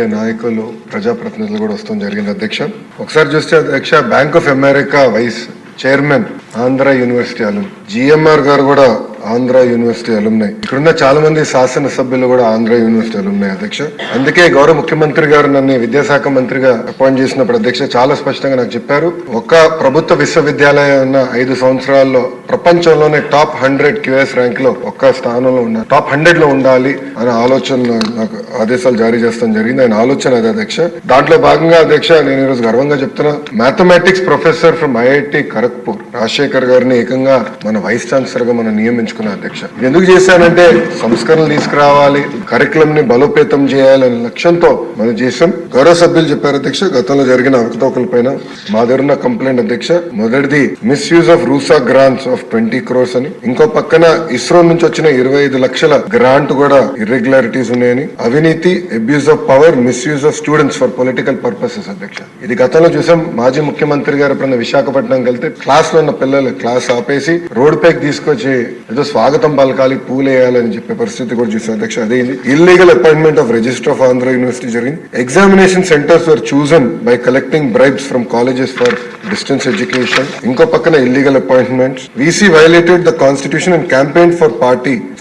నాయకులు ప్రజాప్రతినిధులు కూడా వస్తాం జరిగింది అధ్యక్ష. ఒకసారి చూస్తే అధ్యక్ష, bank of America vice chairman Andhra university alum GMR గారు కూడా ఆంధ్ర యూనివర్సిటీ అలుమ్నై. ఇక్కడున్న చాలా మంది శాసనసభ్యులు కూడా ఆంధ్ర యూనివర్సిటీ అలుమ్నై అధ్యక్ష. అందుకే గౌరవ ముఖ్యమంత్రి గారు నన్ను విద్యాశాఖ మంత్రిగా అపాయింట్ చేసినప్పుడు అధ్యక్ష చాలా స్పష్టంగా నాకు చెప్పారు, ఒక ప్రభుత్వ విశ్వవిద్యాలయం ఉన్న 5 సంవత్సరాల్లో ప్రపంచంలోనే టాప్ 100 క్యూఎస్ ర్యాంక్ లో ఒక్క స్థానంలో ఉన్న టాప్ 100 లో ఉండాలి అనే ఆలోచన నాకు ఆదేశాలు జారీ చేస్తాం జరిగింది. ఆయన ఆలోచన అదే అధ్యక్ష. దాంట్లో భాగంగా అధ్యక్ష నేను ఈరోజు గర్వంగా చెప్తున్నా, mathematics professor from IIT Kharagpur Rajasekhar గారిని ఏకంగా మన వైస్ ఛాన్సలర్ గా మనం నియమించుకున్న అధ్యక్ష. ఎందుకు చేశానంటే సంస్కరణలు తీసుకురావాలి, కరికులం ని బలోపేతం చేయాలనే లక్ష్యంతో మనం చేసాం. గౌరవ సభ్యులు చెప్పారు అధ్యక్ష, గతంలో జరిగిన అవకతవకల పైన మా దగ్గర ఉన్న కంప్లైంట్ అధ్యక్ష. మొదటిది misuse of RUSA grants of 20 crores అని, ఇంకో పక్కన ఇస్రో నుంచి వచ్చిన 25 లక్షల గ్రాంట్ కూడా ఇర్రెగ్యులారిటీస్ ఉన్నాయని, అవినీతి, abuse of power, misuse of students for political purposes అధ్యక్ష. ఇది గతంలో చూసాం. మాజీ ముఖ్యమంత్రి గారు ఎప్పుడన్నా విశాఖపట్నంకి వెళ్తే క్లాస్ లో ఉన్న పిల్లలు క్లాస్ ఆపేసి రోడ్ పైకి తీసుకొచ్చి ఏదో స్వాగతం పలకాలి, పూలేయాలని చెప్పే పరిస్థితి కూడా చూసాం అధ్యక్ష. అదే illegal appointment of register of Andhra university జరిగింది. Examination centres were chosen by collecting bribes from colleges for distance education. ఇంకో పక్కన illegal appointments. VC violated the constitution and campaign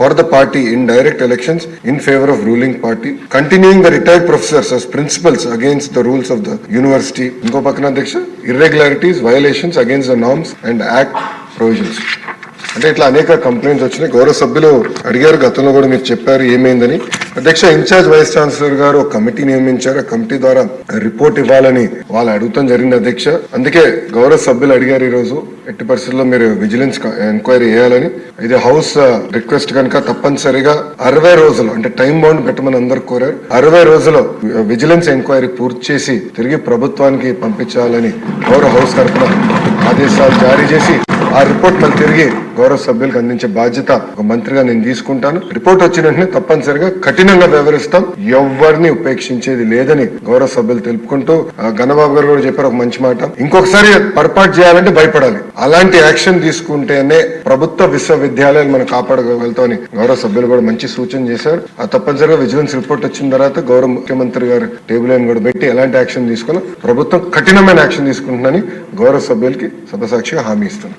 for the party in direct elections in favour of ruling party, continuing the retired professors as principals against the rules of the university. ఇంకో పక్కన అధ్యక్ష irregularities, violations against the norms and act provisions. అంటే ఇట్లా అనేక complaints వచ్చినాయి. గౌరవ సభ్యులు అడిగారు, గతంలో కూడా మీరు చెప్పారు ఏమైందని. అధ్యక్ష, ఇన్ఛార్జ్ వైస్ ఛాన్సలర్ గారు ఒక కమిటీ నియమించారు. ఆ కమిటీ ద్వారా రిపోర్ట్ ఇవ్వాలని వాళ్ళు అడుగుతాం జరిగింది అధ్యక్ష. అందుకే గౌరవ సభ్యులు అడిగారు ఈ రోజు ఎట్టి పరిస్థితుల్లో మీరు విజిలెన్స్ ఎంక్వైరీ చేయాలని. ఇది హౌస్ రిక్వెస్ట్ కనుక తప్పనిసరిగా 60 రోజులు అంటే టైం బౌండ్ పెట్టమని అందరు కోరారు. 60 రోజులు విజిలెన్స్ ఎంక్వైరీ పూర్తి చేసి తిరిగి ప్రభుత్వానికి పంపించాలని గౌరవ హౌస్ తరఫున ఆదేశాలు జారీ చేసి ఆ రిపోర్ట్ మళ్ళీ తిరిగి గౌరవ సభ్యులకు అందించే బాధ్యత ఒక మంత్రిగా నేను తీసుకుంటాను. రిపోర్ట్ వచ్చిన వెంటనే తప్పనిసరిగా కఠినంగా వ్యవహరిస్తాం, ఎవరిని ఉపేక్షించేది లేదని గౌరవ సభ్యులు తెలుపుకుంటూ, గణబాబు గారు కూడా చెప్పారు ఒక మంచి మాట, ఇంకొకసారి పొరపాటు చేయాలంటే భయపడాలి, అలాంటి యాక్షన్ తీసుకుంటేనే ప్రభుత్వ విశ్వవిద్యాలయాలు మనం కాపాడగలుగుతామని గౌరవ సభ్యులు కూడా మంచి సూచన చేశారు. ఆ తప్పనిసరిగా విజిలెన్స్ రిపోర్ట్ వచ్చిన తర్వాత గౌరవ ముఖ్యమంత్రి గారు టేబుల్ అని కూడా పెట్టి ఎలాంటి యాక్షన్ తీసుకున్నా ప్రభుత్వం కఠినమైన యాక్షన్ తీసుకుంటుందని గౌరవ సభ్యులకి సభసాక్షిగా హామీ ఇస్తుంది.